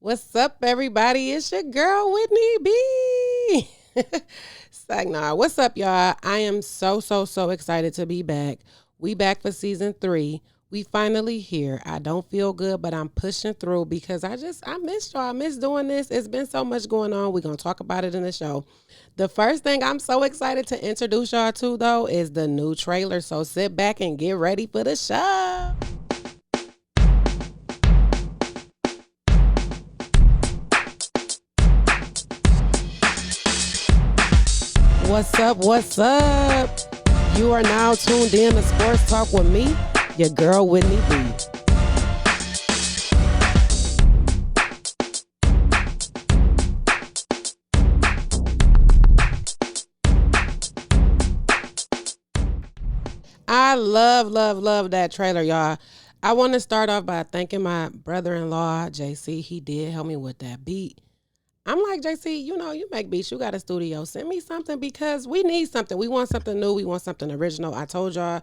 What's up, everybody? It's your girl, Whitney B. Sagnar. What's up, y'all? I am so excited to be back. We back for season 3. We finally here. I don't feel good, but I'm pushing through because I missed y'all. I miss doing this. It's been so much going on. We're going to talk about it in the show. The first thing I'm so excited to introduce y'all to, though, is the new trailer. So sit back and get ready for the show. What's up? What's up? You are now tuned in to Sports Talk with me, your girl, Whitney B. I love that trailer, y'all. I want to start off by thanking my brother-in-law, JC. He did help me with that beat. I'm like, JC, you make beats. You got a studio. Send me something because we need something. We want something new. We want something original. I told y'all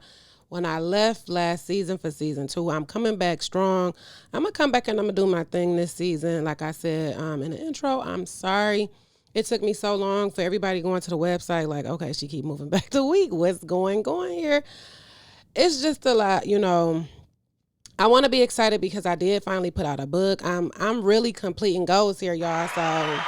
when I left last season for season 2, I'm coming back strong. I'm going to come back and I'm going to do my thing this season. Like I said in the intro, I'm sorry. It took me so long for everybody going to the website. Like, okay, she keep moving back to week. What's going here? It's just a lot. I want to be excited because I did finally put out a book. I'm really completing goals here, y'all. So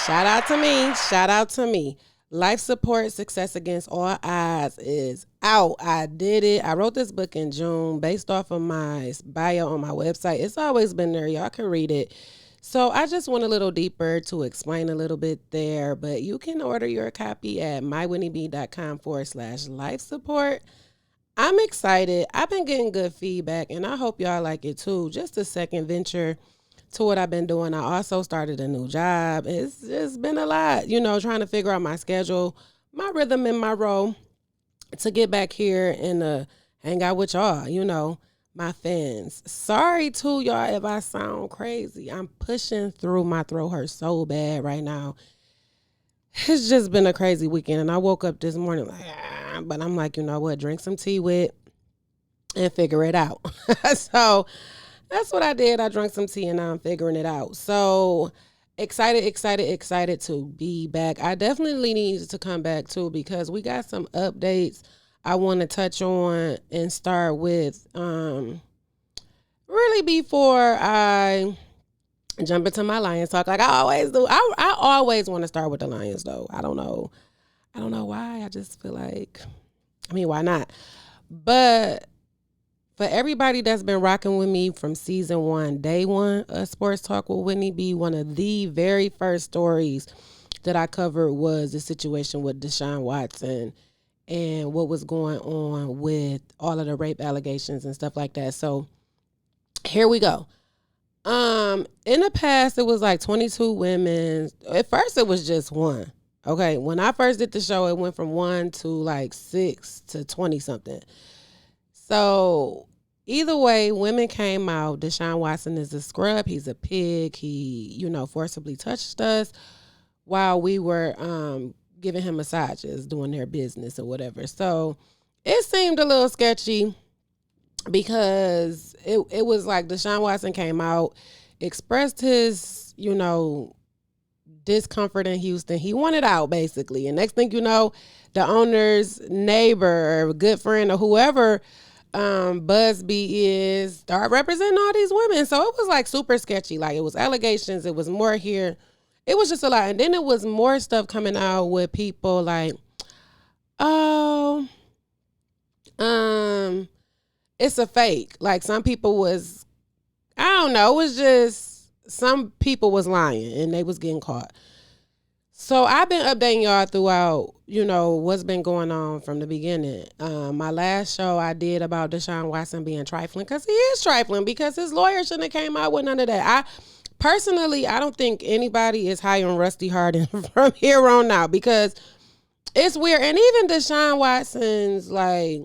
shout out to me. Shout out to me. Life Support Success Against All Odds is out. I did it. I wrote this book in June based off of my bio on my website. It's always been there. Y'all can read it. So I just went a little deeper to explain a little bit there. But you can order your copy at mywhinneyb.com/life support. I'm excited. I've been getting good feedback, and I hope y'all like it too. Just a second venture to what I've been doing. I also started a new job. It's just been a lot, trying to figure out my schedule, my rhythm, and my role to get back here and hang out with y'all, my fans. Sorry, too, y'all, if I sound crazy. I'm pushing through. My throat hurts so bad right now. It's just been a crazy weekend, and I woke up this morning like, but I'm like, you know what, drink some tea with and figure it out. So that's what I did. I drank some tea and now I'm figuring it out. So excited to be back. I definitely need to come back too because we got some updates I want to touch on and start with really before I jump into my Lions talk like I always do. I always want to start with the Lions though. I don't know why. I just feel like, why not? But for everybody that's been rocking with me from season 1, day 1 of Sports Talk with Whitney B, one of the very first stories that I covered was the situation with Deshaun Watson and what was going on with all of the rape allegations and stuff like that. So here we go. In the past, it was like 22 women. At first, it was just one. Okay, when I first did the show, it went from 1 to like 6 to 20 something. So either way, women came out. Deshaun Watson is a scrub. He's a pig. He, forcibly touched us while we were giving him massages, doing their business or whatever. So it seemed a little sketchy because it was like Deshaun Watson came out, expressed his, discomfort in Houston. He wanted out basically. And next thing you know, the owner's neighbor or good friend or whoever Busby is start representing all these women. So it was like super sketchy. Like it was allegations. It was more here. It was just a lot. And then it was more stuff coming out with people like, oh, it's a fake. Like some people was, I don't know. It was just some people was lying and they was getting caught. So I've been updating y'all throughout, what's been going on from the beginning. My last show I did about Deshaun Watson being trifling because he is trifling because his lawyer shouldn't have came out with none of that. Personally, I don't think anybody is hiring Rusty Hardin from here on out because it's weird. And even Deshaun Watson's like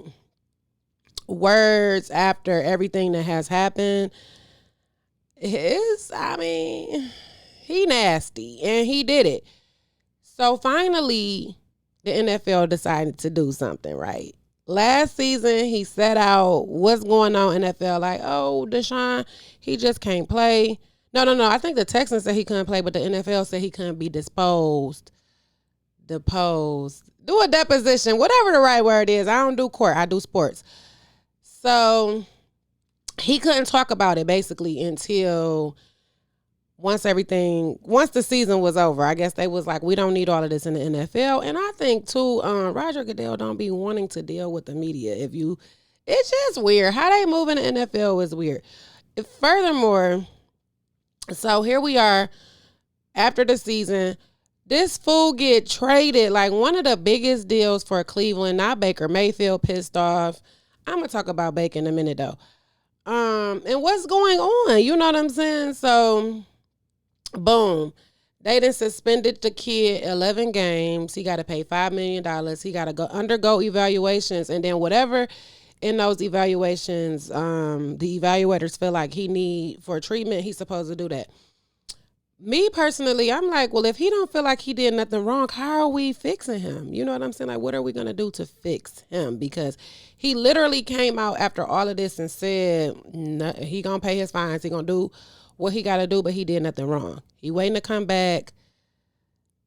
words after everything that has happened he nasty and he did it. So finally, the NFL decided to do something, right? Last season, he set out what's going on in NFL, like, oh, Deshaun, he just can't play. No. I think the Texans said he couldn't play, but the NFL said he couldn't be deposed, do a deposition, whatever the right word is. I don't do court. I do sports. So he couldn't talk about it basically until once the season was over. I guess they was like, we don't need all of this in the NFL. And I think too, Roger Goodell don't be wanting to deal with the media. It's just weird. How they move in the NFL is weird. Furthermore, so here we are after the season. This fool get traded, like one of the biggest deals for Cleveland. Not Baker Mayfield, pissed off. I'm gonna talk about Baker in a minute though. And what's going on? You know what I'm saying? So, boom, they done suspended the kid 11 games. He got to pay $5 million. He got to undergo evaluations, and then whatever in those evaluations, the evaluators feel like he need for treatment, he's supposed to do that. Me personally, I'm like, well, if he don't feel like he did nothing wrong, how are we fixing him? You know what I'm saying? Like, what are we going to do to fix him? Because he literally came out after all of this and said he going to pay his fines. He going to do what he got to do, but he did nothing wrong. He waiting to come back.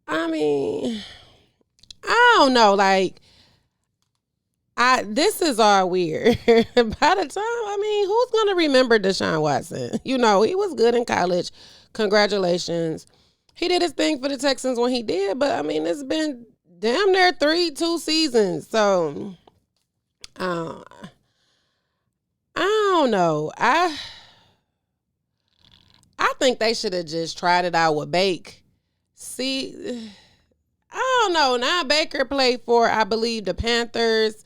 I mean, I don't know. Like, this is all weird. By the time, who's going to remember Deshaun Watson? You know, he was good in college. Congratulations. He did his thing for the Texans when he did, but it's been damn near 2 seasons. So I don't know. I think they should have just tried it out with Bake. See, I don't know. Now Baker played for, I believe, the Panthers.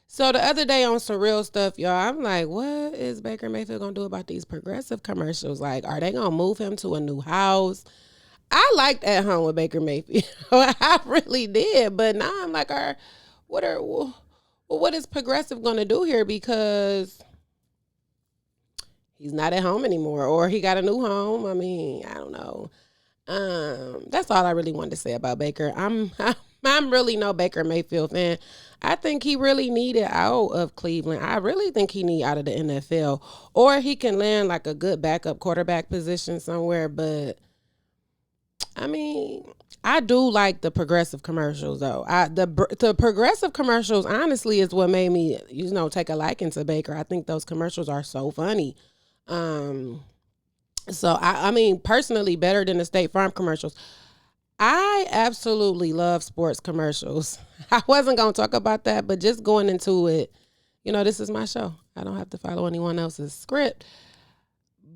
So the other day on some real stuff, y'all, I'm like, what is Baker Mayfield going to do about these progressive commercials? Like, are they going to move him to a new house? I liked At Home with Baker Mayfield. I really did. But now I'm like, what is progressive going to do here? Because he's not at home anymore, or he got a new home. I don't know. That's all I really wanted to say about Baker. I'm really no Baker Mayfield fan. I think he really needed out of Cleveland. I really think he need out of the NFL, or he can land like a good backup quarterback position somewhere. But I do like the progressive commercials though. The progressive commercials honestly is what made me take a liking to Baker. I think those commercials are so funny. So personally better than the State Farm commercials. I absolutely love sports commercials. I wasn't going to talk about that, but just going into it, this is my show. I don't have to follow anyone else's script.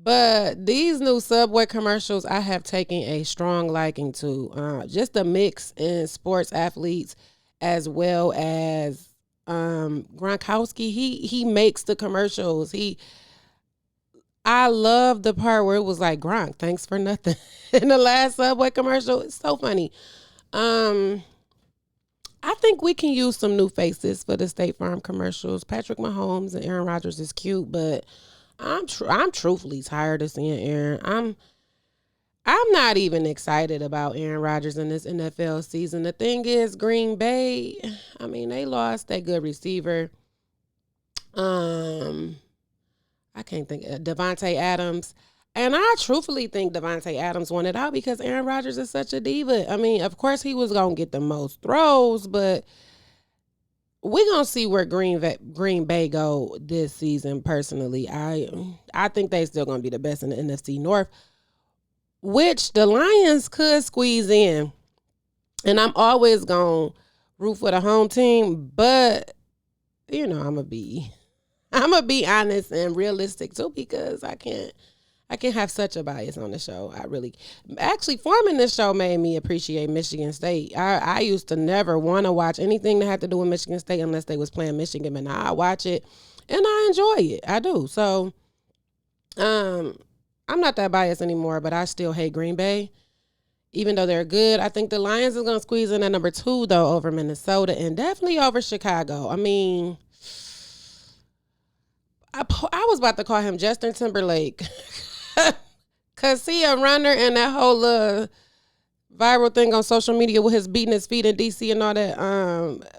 But these new Subway commercials, I have taken a strong liking to. Just a mix in sports athletes as well as Gronkowski. He makes the commercials. I love the part where it was like, Gronk, thanks for nothing. In the last Subway commercial, it's so funny. I think we can use some new faces for the State Farm commercials. Patrick Mahomes and Aaron Rodgers is cute, but I'm truthfully tired of seeing Aaron. I'm not even excited about Aaron Rodgers in this NFL season. The thing is, Green Bay, they lost that good receiver. I can't think of Devontae Adams. And I truthfully think Devontae Adams wanted out because Aaron Rodgers is such a diva. Of course he was going to get the most throws, but we're going to see where Green Bay go this season personally. I think they still going to be the best in the NFC North, which the Lions could squeeze in. And I'm always going to root for the home team, but, I'm going to be honest and realistic too, because I can't have such a bias on the show. Actually forming this show made me appreciate Michigan State. I used to never want to watch anything that had to do with Michigan State unless they was playing Michigan, but now I watch it and I enjoy it. I do. So, I'm not that biased anymore, but I still hate Green Bay, even though they're good. I think the Lions is going to squeeze in at number 2 though over Minnesota and definitely over Chicago. I was about to call him Justin Timberlake because he a runner and that whole viral thing on social media with his beating his feet in DC and all that.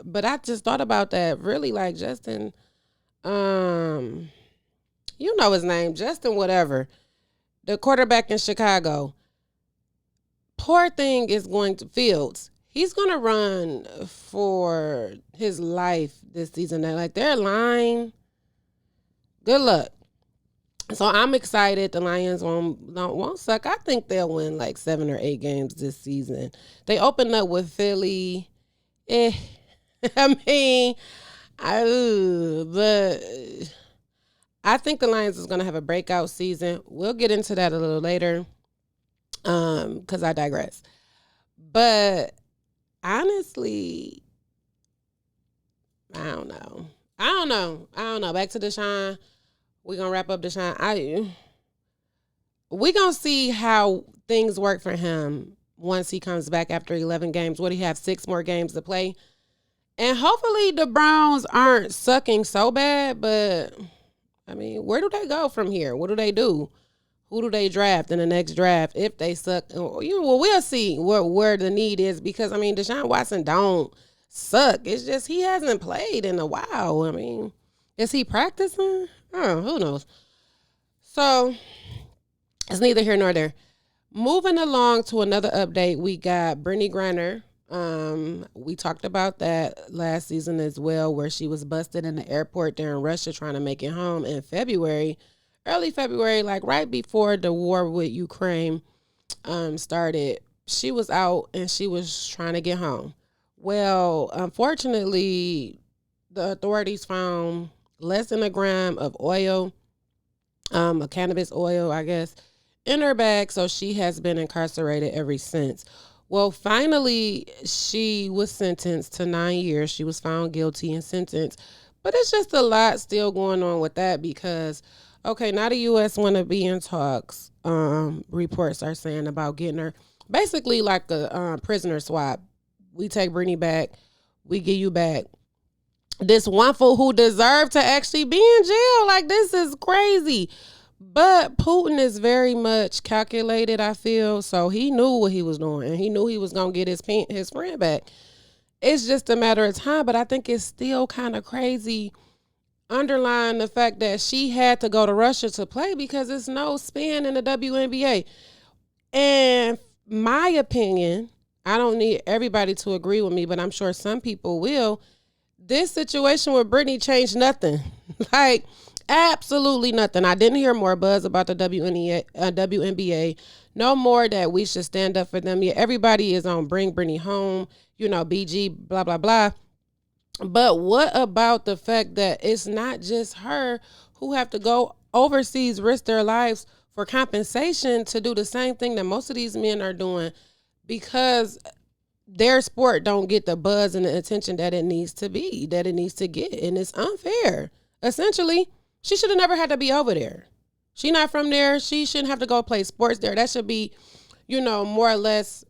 But I just thought about that. Really, like Justin, you know his name, Justin whatever. the quarterback in Chicago. Poor thing is going to Fields. He's going to run for his life this season. Like their line, good luck. So I'm excited. The Lions won't suck. I think they'll win like 7 or 8 games this season. They opened up with Philly. I mean, but I think the Lions is going to have a breakout season. We'll get into that a little later, because I digress. But honestly, I don't know. Back to Deshaun. We're going to wrap up Deshaun. We're going to see how things work for him once he comes back after 11 games. Would he have 6 more games to play? And hopefully the Browns aren't sucking so bad, but, I mean, where do they go from here? What do they do? Who do they draft in the next draft if they suck? We'll see where the need is because, I mean, Deshaun Watson don't suck. It's just he hasn't played in a while. I mean, is he practicing? Who knows? So, it's neither here nor there. Moving along to another update, we got Brittney Griner. We talked about that last season as well, where she was busted in the airport there in Russia trying to make it home in early February, like right before the war with Ukraine started. She was out and she was trying to get home. Well, unfortunately, the authorities found less than a gram of oil, a cannabis oil, I guess, in her bag. So she has been incarcerated ever since. Well, finally, she was sentenced to 9 years. She was found guilty and sentenced. But it's just a lot still going on with that because, okay, now the U.S. want to be in talks. Reports are saying about getting her basically like a prisoner swap. We take Brittney back. We give you back this one fool who deserved to actually be in jail. Like, this is crazy. But Putin is very much calculated, I feel. So he knew what he was doing. And he knew he was going to get his friend back. It's just a matter of time. But I think it's still kind of crazy underlying the fact that she had to go to Russia to play because there's no spin in the WNBA. And my opinion, I don't need everybody to agree with me, but I'm sure some people will. This situation with Brittney changed nothing. Like, absolutely nothing. I didn't hear more buzz about the WNBA. No more that we should stand up for them. Yeah, everybody is on bring Brittney home, BG, blah, blah, blah. But what about the fact that it's not just her who have to go overseas, risk their lives for compensation to do the same thing that most of these men are doing because their sport don't get the buzz and the attention that it needs to be, that it needs to get. And it's unfair. Essentially, she should have never had to be over there. She not from there. She shouldn't have to go play sports there. That should be, more or less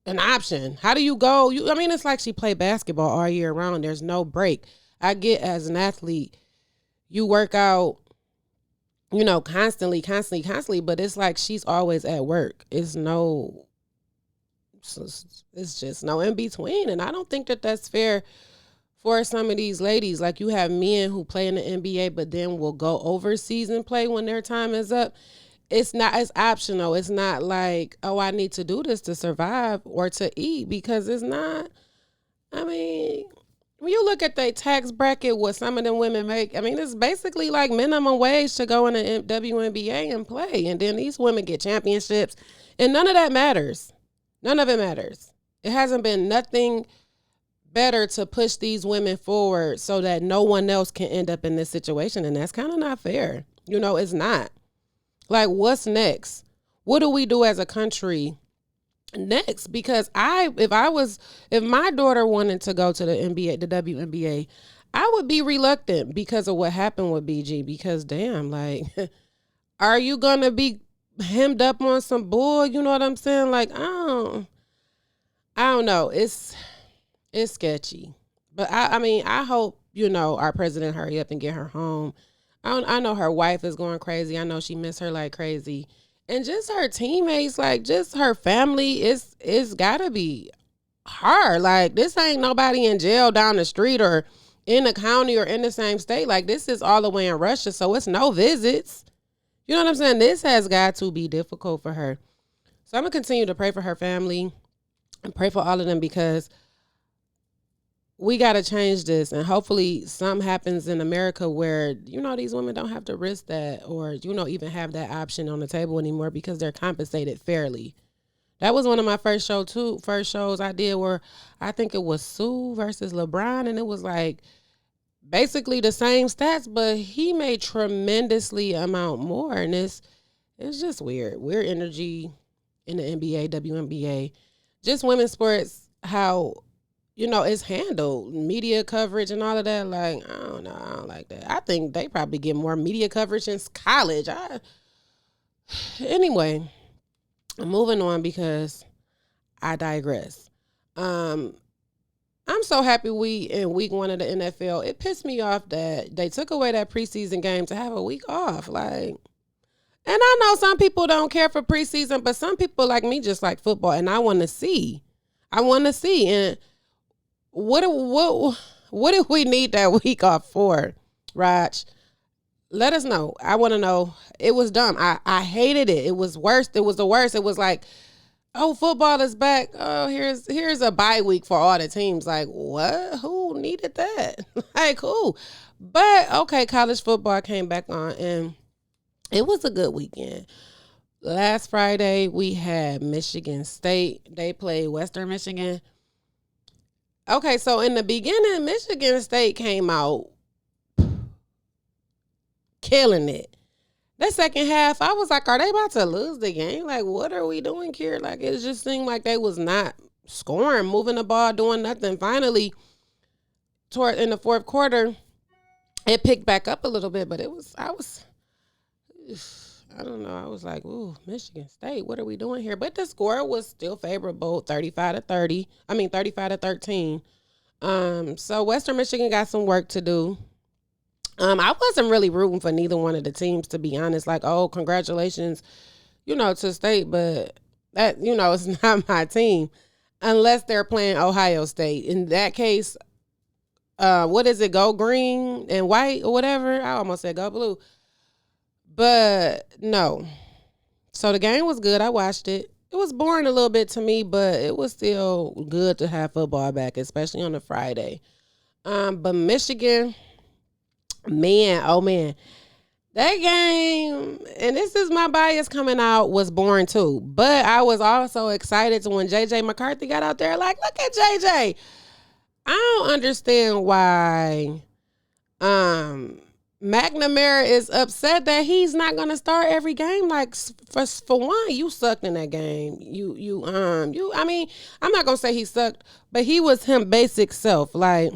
an option. How do you go? It's like she played basketball all year round. There's no break. I get as an athlete, you work out, constantly, but it's like she's always at work. It's just no in between. And I don't think that that's fair for some of these ladies. Like, you have men who play in the NBA, but then will go overseas and play when their time is up. It's optional. It's not like, oh, I need to do this to survive or to eat, because it's not. When you look at the tax bracket, what some of them women make, it's basically like minimum wage to go in the WNBA and play. And then these women get championships, and none of that matters. None of it matters. It hasn't been nothing better to push these women forward so that no one else can end up in this situation. And that's kind of not fair. It's not. Like, what's next? What do we do as a country next? Because if my daughter wanted to go to the NBA, the WNBA, I would be reluctant because of what happened with BG. Because damn, like, are you going to be hemmed up on some bull? You know what I'm saying? Like, I don't know. It's sketchy. But I hope, our president hurry up and get her home. I know her wife is going crazy. I know she miss her like crazy. And just her teammates, like, just her family, it's gotta be hard. Like, this ain't nobody in jail down the street or in the county or in the same state. Like, this is all the way in Russia, so it's no visits. You know what I'm saying? This has got to be difficult for her. So I'm going to continue to pray for her family and pray for all of them because we got to change this. And hopefully something happens in America where, these women don't have to risk that or, even have that option on the table anymore because they're compensated fairly. That was one of my first shows I did where I think it was Sue versus LeBron. And it was like basically the same stats, but he made tremendously amount more. And it's just weird energy in the NBA, WNBA, just women's sports, how, it's handled, media coverage and all of that. Like, I don't know. I don't like that. I think they probably get more media coverage since college. Anyway, I'm moving on because I digress. I'm so happy we in week 1 of the NFL. It pissed me off that they took away that preseason game to have a week off. Like, and I know some people don't care for preseason, but some people like me just like football, and I want to see. And what do we need that week off for, Raj? Let us know. I want to know. It was dumb. I hated it. It was worse. It was the worst. It was like, oh, football is back. Oh, here's a bye week for all the teams. Like, what? Who needed that? Like, who? But, okay, college football came back on, and it was a good weekend. Last Friday, we had Michigan State. They played Western Michigan. Okay, so in the beginning, Michigan State came out killing it. The second half, I was like, are they about to lose the game? Like, what are we doing here? Like, it just seemed like they was not scoring, moving the ball, doing nothing. Finally, in the fourth quarter, it picked back up a little bit, but I don't know. I was like, ooh, Michigan State, what are we doing here? But the score was still favorable, 35-13. So Western Michigan got some work to do. I wasn't really rooting for neither one of the teams, to be honest. Like, oh, congratulations, to State, but that, it's not my team unless they're playing Ohio State. In that case, what is it? Go green and white or whatever. I almost said go blue. But no. So the game was good. I watched it. It was boring a little bit to me, but it was still good to have football back, especially on a Friday. But Michigan, man, oh man, that game, and this is my bias coming out, was boring too. But I was also excited when J.J. McCarthy got out there. Like, look at J.J. I don't understand why McNamara is upset that he's not gonna start every game. Like, for one, you sucked in that game. I mean, I'm not gonna say he sucked, but he was him basic self. Like,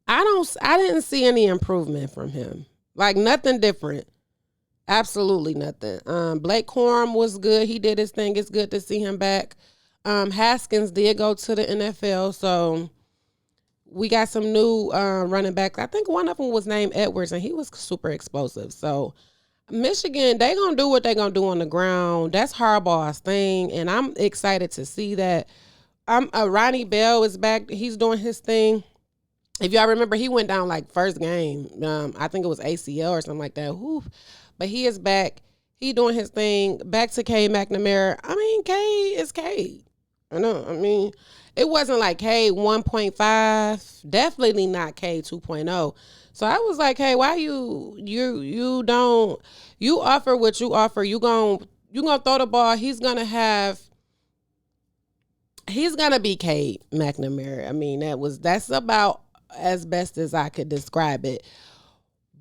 I didn't see any improvement from him. Like, nothing different. Absolutely nothing. Blake Corum was good. He did his thing. It's good to see him back. Haskins did go to the NFL, so we got some new running backs. I think one of them was named Edwards, and he was super explosive. So Michigan, they going to do what they going to do on the ground. That's Harbaugh's thing, and I'm excited to see that. Ronnie Bell is back. He's doing his thing. If y'all remember, he went down like first game. I think it was ACL or something like that. Whew. But he is back. He doing his thing. Back to Cade McNamara. I mean, Cade is Cade. I know. I mean, it wasn't like Cade 1.5. Definitely not Cade 2.0. So I was like, hey, why you offer what you offer. You gonna throw the ball. He's gonna be Cade McNamara. I mean, that's about as best as I could describe it.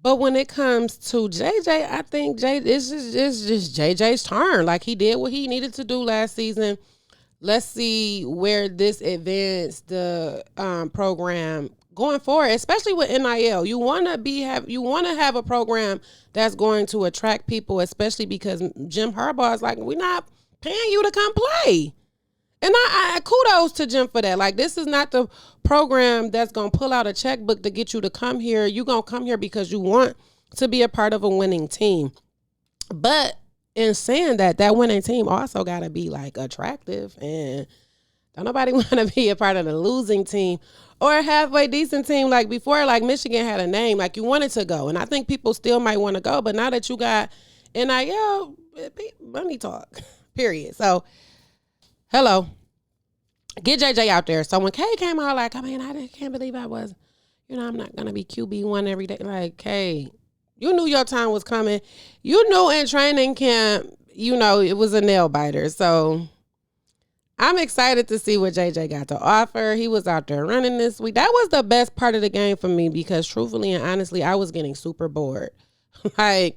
But when it comes to JJ, I think it's just JJ's turn. Like, he did what he needed to do last season. Let's see where this advanced the program going forward, especially with NIL. You want to have a program that's going to attract people, especially because Jim Harbaugh is like, we're not paying you to come play. And I kudos to Jim for that. Like, this is not the program that's going to pull out a checkbook to get you to come here. You're going to come here because you want to be a part of a winning team. But in saying that winning team also got to be, like, attractive. And Don't nobody want to be a part of the losing team or a halfway decent team. Like before, like Michigan had a name, like you wanted to go. And I think people still might want to go. But now that you got NIL, money talk, period. So, hello. Get JJ out there. So when Kay came out, like, I mean, I can't believe I was, I'm not going to be QB1 every day. Like, Kay, you knew your time was coming. You knew in training camp, it was a nail biter. So I'm excited to see what JJ got to offer. He was out there running this week. That was the best part of the game for me because truthfully and honestly, I was getting super bored. Like,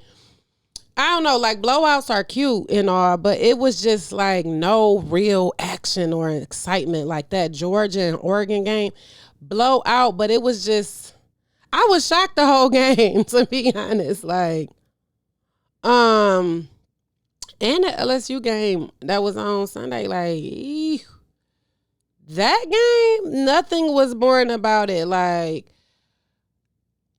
I don't know, like blowouts are cute and all, but it was just like no real action or excitement like that Georgia and Oregon game. Blowout, but it was just, I was shocked the whole game, to be honest. Like, and the LSU game that was on Sunday, like, that game, nothing was boring about it. Like,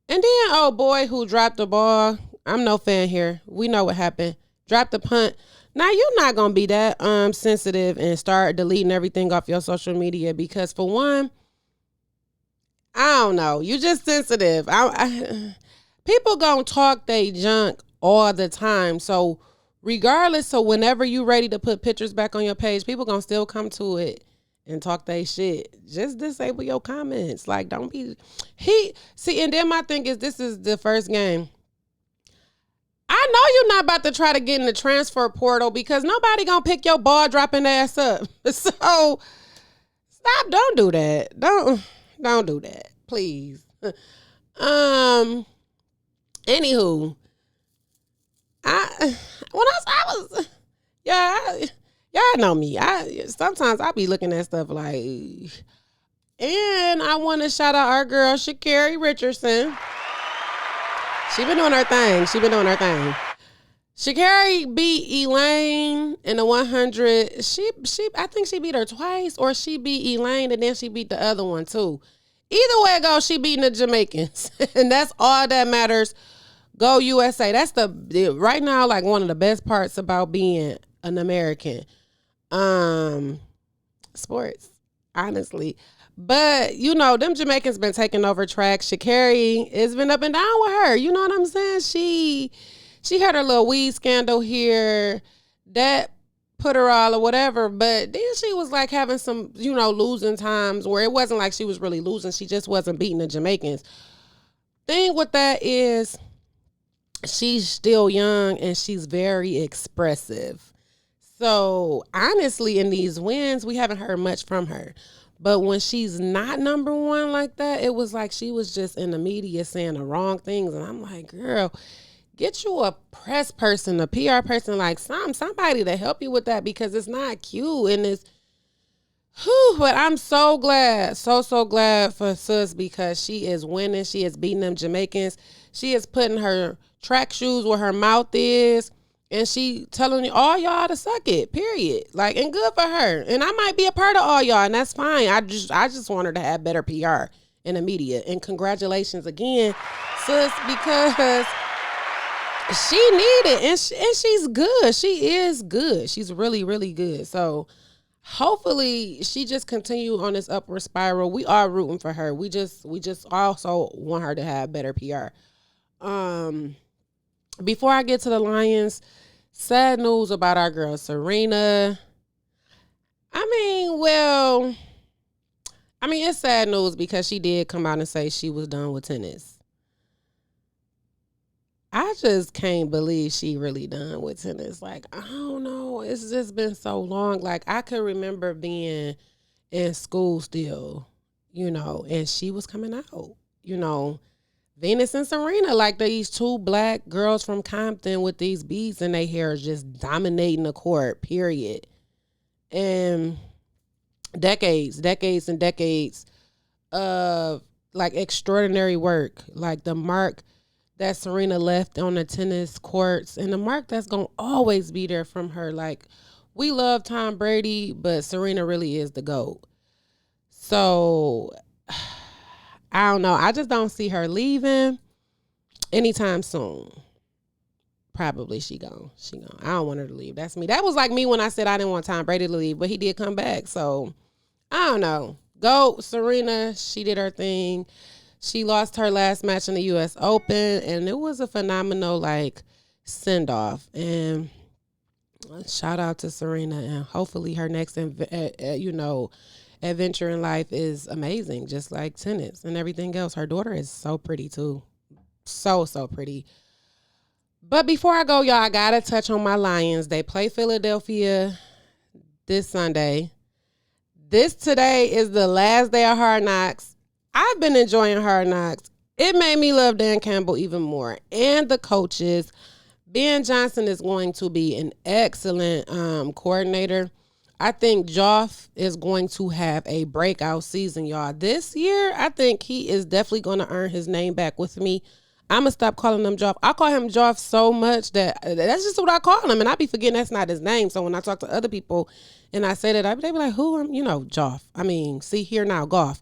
and then, oh boy, who dropped the ball. I'm no fan here. We know what happened. Drop the punt. Now, you're not going to be that sensitive and start deleting everything off your social media because, for one, I don't know. You just sensitive. People going to talk they junk all the time. So, regardless of whenever you ready to put pictures back on your page, people going to still come to it and talk they shit. Just disable your comments. Like, don't be... and then my thing is, this is the first game. I know you're not about to try to get in the transfer portal because nobody gonna pick your ball dropping ass up. So stop. Don't do that. Don't do that, please. Anywho, y'all know me. Sometimes I be looking at stuff like, and I want to shout out our girl Sha'Carri Richardson. She been doing her thing. Sha'Carri beat Elaine in the 100. I think she beat her twice, or she beat Elaine and then she beat the other one too. Either way it goes, she beating the Jamaicans, and that's all that matters. Go USA. That's right now like one of the best parts about being an American. Sports, honestly. But, them Jamaicans been taking over tracks. Sha'Carri has been up and down with her. You know what I'm saying? She had her little weed scandal here. That put her all or whatever. But then she was like having some, losing times where it wasn't like she was really losing. She just wasn't beating the Jamaicans. Thing with that is she's still young and she's very expressive. So, honestly, in these wins, we haven't heard much from her. But when she's not number one like that, it was like she was just in the media saying the wrong things. And I'm like, girl, get you a press person, a PR person, like somebody to help you with that because it's not cute. And it's, but I'm so glad, so glad for Sus because she is winning. She is beating them Jamaicans. She is putting her track shoes where her mouth is. And she telling all y'all to suck it, period. Like, and good for her. And I might be a part of all y'all, and that's fine. I just want her to have better PR in the media. And congratulations again, sis, because she needed it. And she's good. She is good. She's really, really good. So hopefully she just continue on this upward spiral. We are rooting for her. We just also want her to have better PR. Before I get to the Lions, sad news about our girl Serena. It's sad news because she did come out and say she was done with tennis. I just can't believe she really done with tennis. Like, I don't know. It's just been so long. Like, I could remember being in school still, and she was coming out, Venus and Serena, like these two black girls from Compton with these beads in their hair just dominating the court, period. And decades and decades of like extraordinary work, like the mark that Serena left on the tennis courts and the mark that's going to always be there from her. Like, we love Tom Brady, but Serena really is the GOAT. So I don't know. I just don't see her leaving anytime soon. Probably she gone. I don't want her to leave. That's me. That was like me when I said I didn't want Tom Brady to leave, but he did come back. So I don't know. Go Serena. She did her thing. She lost her last match in the U.S. Open, and it was a phenomenal send off. And shout out to Serena, and hopefully her next, adventure in life is amazing, just like tennis and everything else. Her daughter is so pretty too, so pretty. But before I go, y'all, I gotta touch on my Lions. They play Philadelphia this Sunday. This today is the last day of Hard Knocks. I've been enjoying Hard Knocks. It made me love Dan Campbell even more, and the coaches. Ben Johnson is going to be an excellent coordinator. I think Joff is going to have a breakout season, y'all. This year, I think he is definitely going to earn his name back with me. I'm going to stop calling him Joff. I call him Joff so much that that's just what I call him. And I be forgetting that's not his name. So when I talk to other people and I say that, they be like, who? Joff. I mean, see here now, Goff.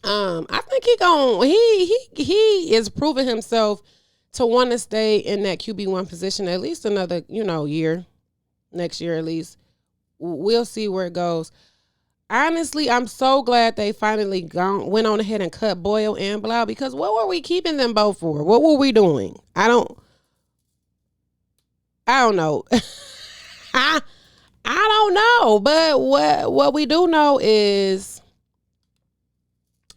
I think he is proving himself to want to stay in that QB1 position at least another, year, next year at least. We'll see where it goes. Honestly, I'm so glad they finally went on ahead and cut Boyle and Blau, because what were we keeping them both for? What were we doing? I don't know. I don't know. But what we do know is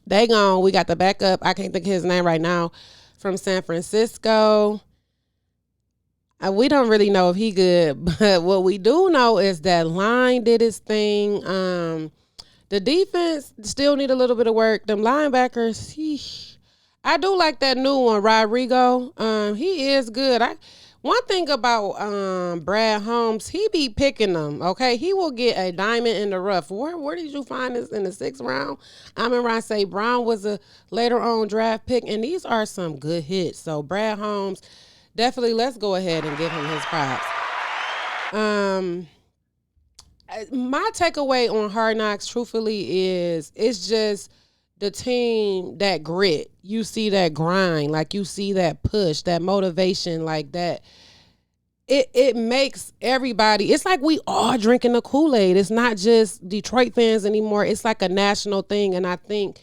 they gone. We got the backup. I can't think of his name right now, from San Francisco. We don't really know if he good, but what we do know is that line did his thing. The defense still need a little bit of work. Them linebackers, I do like that new one, Rodrigo. He is good. One thing about Brad Holmes, he be picking them, okay? He will get a diamond in the rough. Where did you find this in the 6th round? Amon-Ra St. Brown was a later on draft pick, and these are some good hits. So Brad Holmes, definitely let's go ahead and give him his props. My takeaway on Hard Knocks, truthfully, is it's just the team, that grit. You see that grind, you see that push, that motivation, that. It makes everybody, it's like we all drinking the Kool-Aid. It's not just Detroit fans anymore. It's like a national thing, and I think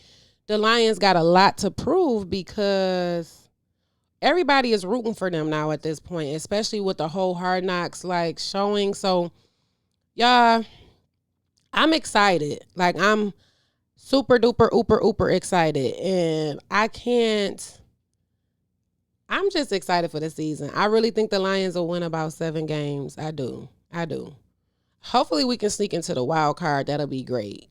the Lions got a lot to prove because everybody is rooting for them now at this point, especially with the whole Hard Knocks showing. So, y'all, I'm excited. I'm super duper ooper excited, and I'm just excited for the season. I really think the Lions will win about 7 games. I do. Hopefully we can sneak into the wild card. That'll be great.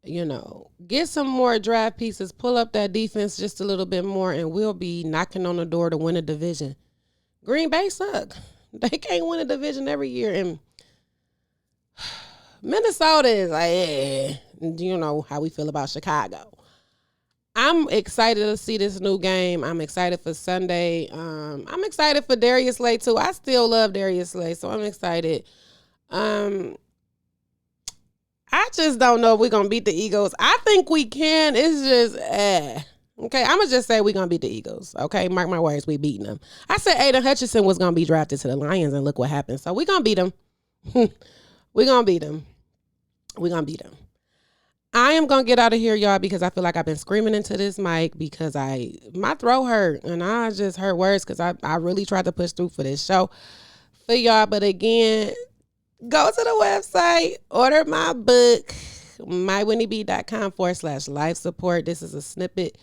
Get some more draft pieces, pull up that defense just a little bit more, and we'll be knocking on the door to win a division. Green Bay suck. They can't win a division every year, and Minnesota is you know how we feel about Chicago. I'm excited to see this new game. I'm excited for Sunday. I'm excited for Darius Slay too. I still love Darius Slay, so I'm excited. I just don't know if we're going to beat the Eagles. I think we can. It's just, Okay, I'm going to just say we're going to beat the Eagles. Okay, mark my words, we beating them. I said Aiden Hutchinson was going to be drafted to the Lions, and look what happened. So we're going to beat them. We're going to beat them. We're going to beat them. I am going to get out of here, y'all, because I feel like I've been screaming into this mic because my throat hurt, and I just heard words because I really tried to push through for this show for y'all. But again, go to the website, order my book, mywhittneyb.com/life support. This is a snippet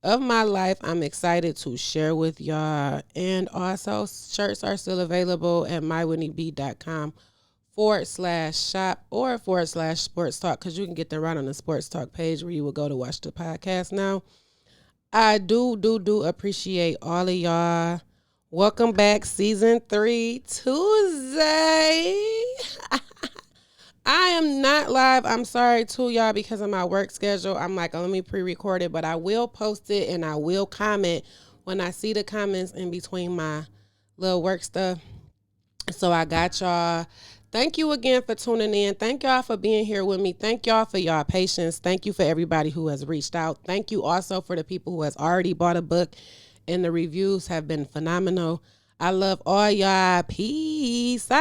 of my life I'm excited to share with y'all. And also, shirts are still available at mywhittneyb.com/shop or /sports talk, because you can get them right on the sports talk page where you will go to watch the podcast now. I do appreciate all of y'all. Welcome back, season 3, Tuesday. I am not live. I'm sorry too, y'all, because of my work schedule. I'm like, let me pre-record it, but I will post it and I will comment when I see the comments in between my little work stuff. So I got y'all. Thank you again for tuning in. Thank y'all for being here with me. Thank y'all for y'all patience. Thank you for everybody who has reached out. Thank you also for the people who has already bought a book, and the reviews have been phenomenal. I love all y'all. Peace out.